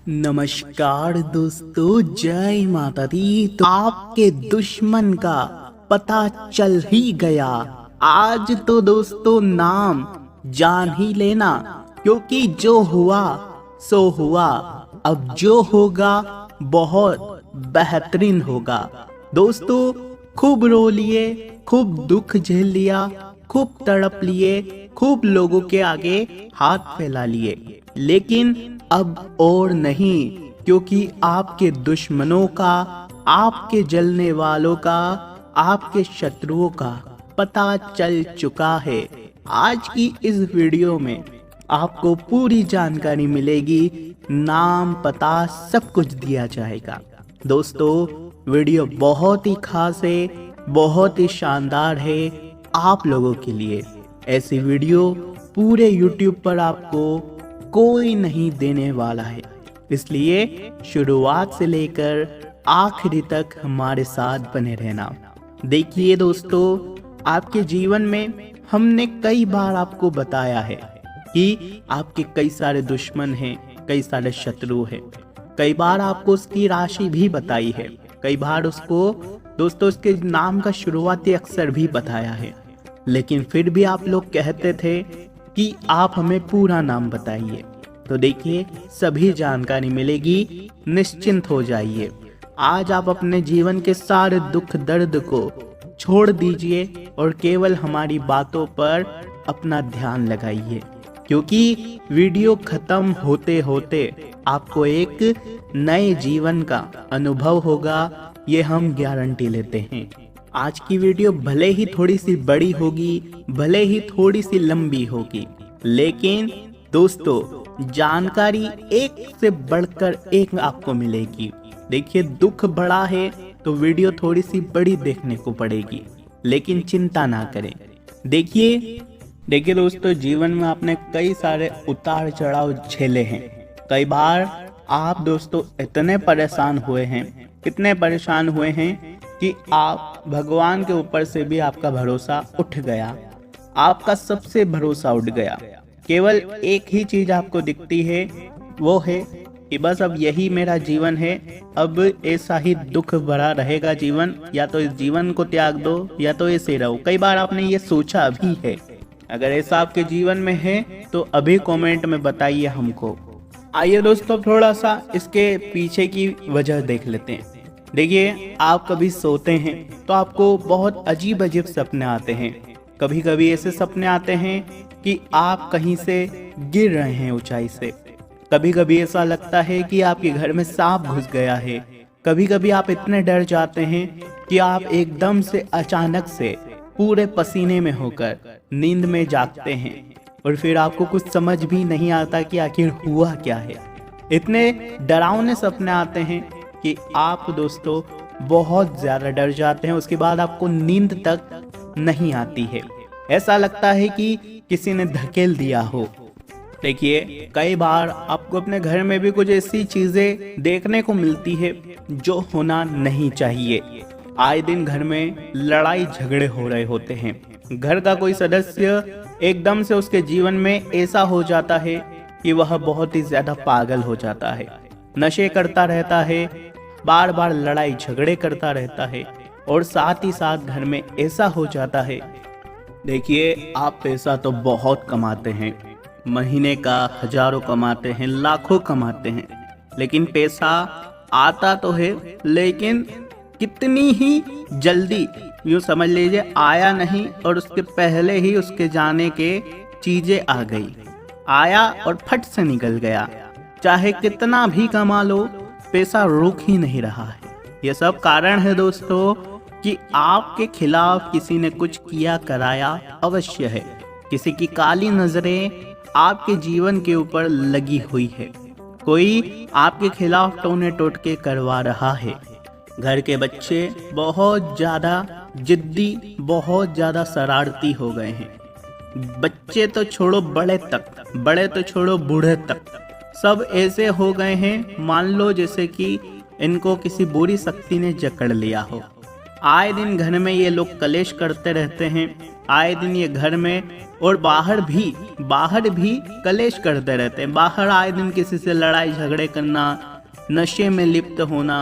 नमस्कार दोस्तों, जय माता दी। तो आपके दुश्मन का पता चल ही गया। आज तो दोस्तों नाम जान ही लेना, क्योंकि जो हुआ सो हुआ। अब जो होगा बहुत बेहतरीन होगा। दोस्तों खूब रो लिए, खूब दुख झेल लिया, खूब तड़प लिए, खूब लोगों के आगे हाथ फैला लिए, लेकिन अब और नहीं, क्योंकि आपके दुश्मनों का, आपके जलने वालों का, आपके शत्रुओं का पता चल चुका है। आज की इस वीडियो में आपको पूरी जानकारी मिलेगी, नाम पता सब कुछ दिया जाएगा। दोस्तों वीडियो बहुत ही खास है, बहुत ही शानदार है आप लोगों के लिए। ऐसी वीडियो पूरे YouTube पर आपको कोई नहीं देने वाला है, इसलिए शुरुआत से लेकर आखिरी तक हमारे साथ बने रहना। देखिए दोस्तों, आपके जीवन में हमने कई बार आपको बताया है कि आपके कई सारे दुश्मन हैं, कई सारे शत्रु हैं। कई बार आपको उसकी राशि भी बताई है, कई बार उसको दोस्तों उसके नाम का शुरुआती अक्षर भी बताया है, लेकिन फिर भी आप लोग कहते थे कि आप हमें पूरा नाम बताइए। तो देखिए सभी जानकारी मिलेगी, निश्चिंत हो जाइए। आज आप अपने जीवन के सारे दुख दर्द को छोड़ दीजिए और केवल हमारी बातों पर अपना ध्यान लगाइए, क्योंकि वीडियो खत्म होते होते आपको एक नए जीवन का अनुभव होगा, ये हम गारंटी लेते हैं। आज की वीडियो भले ही थोड़ी सी बड़ी होगी, भले ही थोड़ी सी लंबी होगी, लेकिन दोस्तों जानकारी एक से बढ़कर एक आपको मिलेगी। देखिए दुख बड़ा है तो वीडियो थोड़ी सी बड़ी देखने को पड़ेगी, लेकिन चिंता ना करें। देखिए दोस्तों, जीवन में आपने कई सारे उतार चढ़ाव झेले हैं। कई बार आप दोस्तों इतने परेशान हुए हैं, इतने परेशान हुए हैं कि आप भगवान के ऊपर से भी आपका भरोसा उठ गया, आपका सबसे भरोसा उठ गया। केवल एक ही चीज आपको दिखती है, वो है कि बस अब यही मेरा जीवन है, अब ऐसा ही दुख भरा रहेगा जीवन, या तो इस जीवन को त्याग दो या तो ऐसे रहो। कई बार आपने ये सोचा भी है। अगर ऐसा आपके जीवन में है तो अभी कमेंट में बताइए हमको। आइए दोस्तों थोड़ा सा इसके पीछे की वजह देख लेते हैं। देखिए आप कभी सोते हैं तो आपको बहुत अजीब अजीब सपने आते हैं। कभी कभी ऐसे सपने आते हैं कि आप कहीं से गिर रहे हैं ऊंचाई से। कभी कभी ऐसा लगता है कि आपके घर में सांप घुस गया है। कभी कभी आप इतने डर जाते हैं कि आप एकदम से अचानक से पूरे पसीने में होकर नींद में जागते हैं और फिर आपको कुछ समझ भी नहीं आता कि आखिर हुआ क्या है। इतने डरावने सपने आते हैं कि आप दोस्तों बहुत ज्यादा डर जाते हैं। उसके बाद आपको नींद तक नहीं आती है, ऐसा लगता है कि किसी ने धकेल दिया हो। देखिए कई बार आपको अपने घर में भी कुछ ऐसी चीजें देखने को मिलती है जो होना नहीं चाहिए। आए दिन घर में लड़ाई झगड़े हो रहे होते हैं। घर का कोई सदस्य एकदम से उसके जीवन में ऐसा हो जाता है कि वह बहुत ही ज्यादा पागल हो जाता है, नशे करता रहता है, बार बार लड़ाई झगड़े करता रहता है, और साथ ही साथ घर में ऐसा हो जाता है। देखिए आप पैसा तो बहुत कमाते हैं, महीने का हजारों कमाते हैं, लाखों कमाते हैं, लेकिन पैसा आता तो है, लेकिन कितनी ही जल्दी, यूँ समझ लीजिए आया नहीं और उसके पहले ही उसके जाने के चीजें आ गई। आया और फट से निकल गया। चाहे कितना भी कमा लो, पैसा रुक ही नहीं रहा है। यह सब कारण है दोस्तों कि आपके खिलाफ किसी ने कुछ किया कराया अवश्य है। किसी की काली नजरें आपके जीवन के ऊपर लगी हुई है। कोई आपके खिलाफ टोने टोटके करवा रहा है। घर के बच्चे बहुत ज्यादा जिद्दी, बहुत ज्यादा शरारती हो गए हैं। बच्चे तो छोड़ो बड़े तक, बड़े तो छोड़ो बूढ़े तक, सब ऐसे हो गए हैं मान लो जैसे कि इनको किसी बुरी शक्ति ने जकड़ लिया हो। आए दिन घर में ये लोग कलेश करते रहते हैं, आए दिन ये घर में और बाहर भी कलेश करते रहते हैं। बाहर आए दिन किसी से लड़ाई झगड़े करना, नशे में लिप्त होना,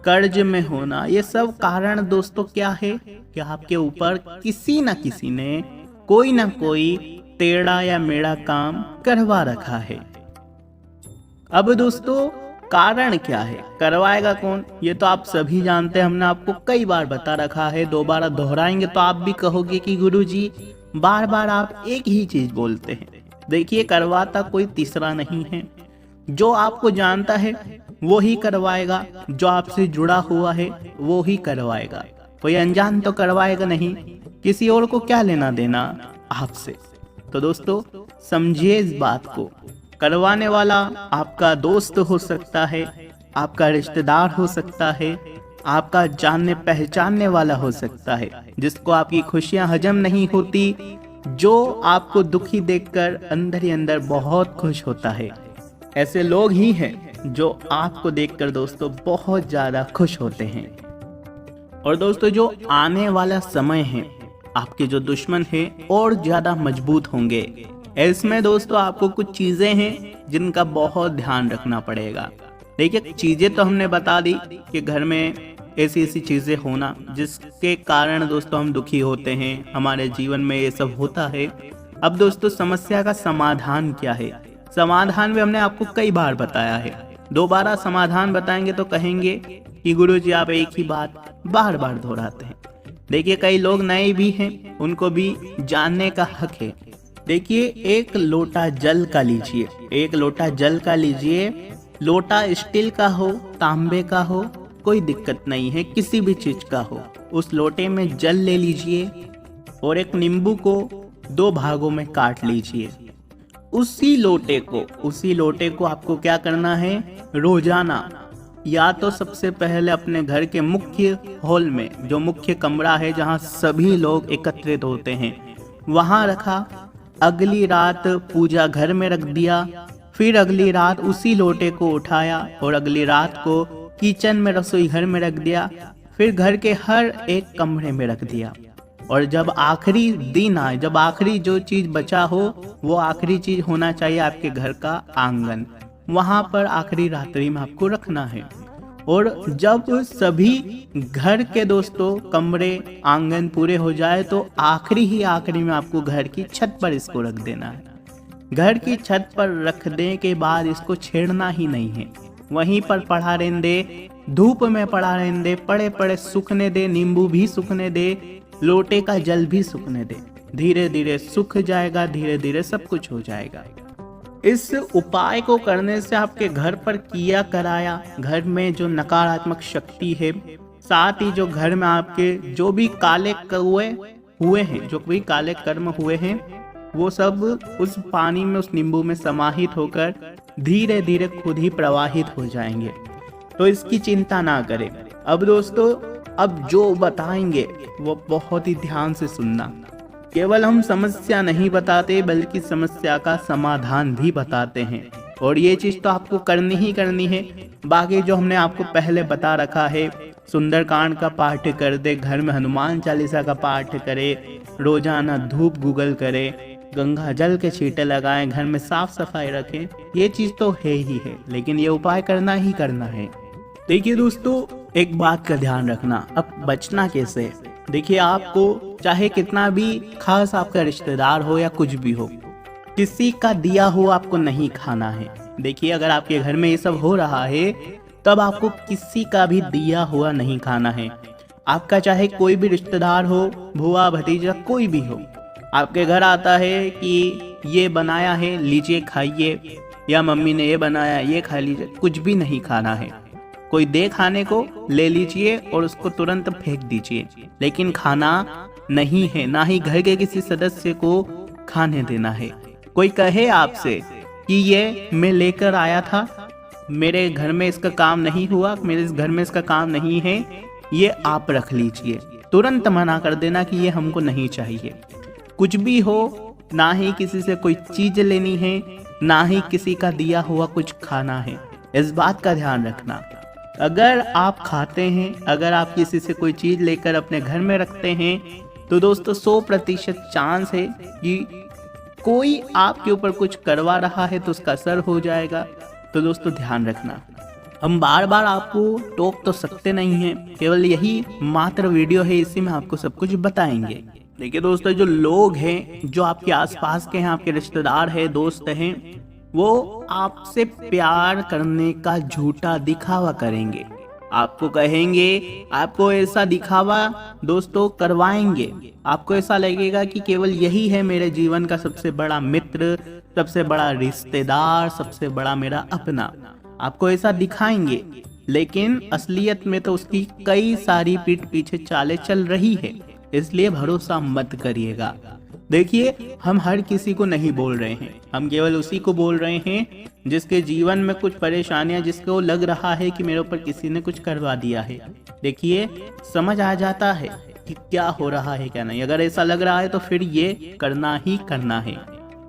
कर्ज में होना, ये सब कारण दोस्तों क्या है कि आपके ऊपर किसी न किसी ने कोई ना कोई टेढ़ा या मेढ़ा काम करवा रखा है। अब दोस्तों कारण क्या है, करवाएगा कौन, ये तो आप सभी जानते हैं, हमने आपको कई बार बता रखा है। दोबारा दोहराएंगे तो आप भी कहोगे कि गुरुजी बार बार आप एक ही चीज बोलते हैं। देखिए, करवाता कोई तीसरा नहीं है, जो आपको जानता है वो ही करवाएगा, जो आपसे जुड़ा हुआ है वो ही करवाएगा, कोई अनजान तो करवाएगा नहीं। किसी और को क्या लेना देना आपसे। तो दोस्तों समझिए इस बात को, करवाने वाला आपका दोस्त हो सकता है, आपका रिश्तेदार हो सकता है, आपका जानने पहचानने वाला हो सकता है, जिसको आपकी खुशियां हजम नहीं होती, जो आपको दुखी देखकर अंदर ही अंदर बहुत खुश होता है। ऐसे लोग ही हैं जो आपको देखकर दोस्तों बहुत ज्यादा खुश होते हैं। और दोस्तों जो आने वाला समय है, आपके जो दुश्मन हैं और ज्यादा मजबूत होंगे। इसमें दोस्तों आपको कुछ चीजें हैं जिनका बहुत ध्यान रखना पड़ेगा। देखिए, चीजें तो हमने बता दी कि घर में ऐसी चीजें होना जिसके कारण दोस्तों हम दुखी होते हैं, हमारे जीवन में ये सब होता है। अब दोस्तों समस्या का समाधान क्या है, समाधान भी हमने आपको कई बार बताया है। दोबारा समाधान बताएंगे तो कहेंगे कि गुरुजी आप एक ही बात बार बार दोहराते हैं। देखिए, कई लोग नए भी हैं, उनको भी जानने का हक है। देखिए, एक लोटा जल का लीजिए, एक लोटा जल का लीजिए, लोटा स्टील का हो, तांबे का हो, कोई दिक्कत नहीं है, किसी भी चीज का हो। उस लोटे में जल ले लीजिए और एक नींबू को 2 भागों में काट लीजिए। उसी लोटे को आपको क्या करना है, रोजाना या तो सबसे पहले अपने घर के मुख्य हॉल में, जो मुख्य कमरा है जहाँ सभी लोग एकत्रित होते हैं, वहाँ रखा। अगली रात पूजा घर में रख दिया, फिर अगली रात उसी लोटे को उठाया और अगली रात को किचन में, रसोई घर में रख दिया, फिर घर के हर एक कमरे में रख दिया। और जब आखिरी दिन आए, जब आखिरी जो चीज बचा हो, वो आखिरी चीज होना चाहिए आपके घर का आंगन, वहां पर आखिरी रात्रि में आपको रखना है। और जब सभी घर के दोस्तों कमरे आंगन पूरे हो जाए तो आखिरी में आपको घर की छत पर इसको रख देना है। घर की छत पर रखने के बाद इसको छेड़ना ही नहीं है, वहीं पर पड़ा रहने दे, धूप में पड़ा रहने दे, पड़े पड़े सूखने दे, नींबू भी सूखने दे, लोटे का जल भी सूखने दे। धीरे धीरे सूख जाएगा, धीरे धीरे सब कुछ हो जाएगा। इस उपाय को करने से आपके घर पर किया कराया, घर में जो नकारात्मक शक्ति है, साथ ही जो घर में आपके जो भी काले हुए हैं, जो भी काले कर्म हुए हैं, वो सब उस पानी में, उस नींबू में समाहित होकर धीरे धीरे खुद ही प्रवाहित हो जाएंगे। तो इसकी चिंता ना करें। अब दोस्तों, अब जो बताएंगे वो बहुत ही ध्यान से सुनना। केवल हम समस्या नहीं बताते बल्कि समस्या का समाधान भी बताते हैं, और ये चीज तो आपको करनी ही करनी है। बाकी जो हमने आपको पहले बता रखा है, सुंदरकांड का पाठ कर दे, घर में हनुमान चालीसा का पाठ करे, रोजाना धूप गूगल करे, गंगा जल के छींटे लगाएं, घर में साफ सफाई रखें, ये चीज तो है ही है, लेकिन ये उपाय करना ही करना है। देखिए दोस्तों, एक बात का ध्यान रखना, अब बचना कैसे। देखिए, आपको चाहे कितना भी खास आपका रिश्तेदार हो या कुछ भी हो, किसी का दिया हुआ आपको नहीं खाना है। देखिए, अगर आपके घर में ये सब हो रहा है तब आपको किसी का भी दिया हुआ नहीं खाना है। आपका चाहे कोई भी रिश्तेदार हो, भुआ भतीजा कोई भी हो, आपके घर आता है कि ये बनाया है लीजिए खाइए, या मम्मी ने ये बनाया ये खा लीजिए, कुछ भी नहीं खाना है। कोई दे खाने को, ले लीजिए और उसको तुरंत फेंक दीजिए, लेकिन खाना नहीं है, ना ही घर के किसी सदस्य को खाने देना है। कोई कहे आपसे कि ये मैं लेकर आया था, मेरे घर में इसका काम नहीं हुआ, मेरे इस घर में इसका काम नहीं है, ये आप रख लीजिए, तुरंत मना कर देना कि ये हमको नहीं चाहिए। कुछ भी हो, ना ही किसी से कोई चीज लेनी है, ना ही किसी का दिया हुआ कुछ खाना है। इस बात का ध्यान रखना। अगर आप खाते हैं, अगर आप किसी से कोई चीज लेकर अपने घर में रखते हैं, तो दोस्तों 100% चांस है कि कोई आपके ऊपर कुछ करवा रहा है तो उसका असर हो जाएगा। तो दोस्तों ध्यान रखना। हम बार बार आपको टोक तो सकते नहीं हैं, केवल यही मात्र वीडियो है, इसी में आपको सब कुछ बताएंगे। देखिए दोस्तों, जो लोग हैं, जो आपके आसपास के हैं, आपके रिश्तेदार हैं, दोस्त हैं, वो आपसे प्यार करने का झूठा दिखावा करेंगे। आपको कहेंगे, आपको ऐसा दिखावा दोस्तों करवाएंगे। आपको ऐसा लगेगा कि केवल यही है मेरे जीवन का सबसे बड़ा मित्र, सबसे बड़ा रिश्तेदार, सबसे बड़ा मेरा अपना। आपको ऐसा दिखाएंगे, लेकिन असलियत में तो उसकी कई सारी पीठ पीछे चालें चल रही है। इसलिए भरोसा मत करिएगा। देखिए, हम हर किसी को नहीं बोल रहे हैं, हम केवल उसी को बोल रहे हैं जिसके जीवन में कुछ परेशानियां, जिसको लग रहा है कि मेरे ऊपर किसी ने कुछ करवा दिया है। देखिए, समझ आ जाता है कि क्या हो रहा है क्या नहीं। अगर ऐसा लग रहा है तो फिर ये करना ही करना है।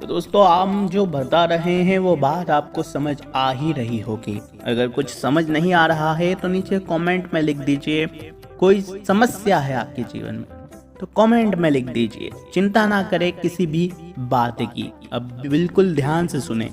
तो दोस्तों, हम जो बता रहे हैं वो बात आपको समझ आ ही रही होगी। अगर कुछ समझ नहीं आ रहा है तो नीचे कमेंट में लिख दीजिए। कोई समस्या है आपके जीवन में तो कमेंट में लिख दीजिए। चिंता ना करें किसी भी बात की। अब बिल्कुल ध्यान से सुने।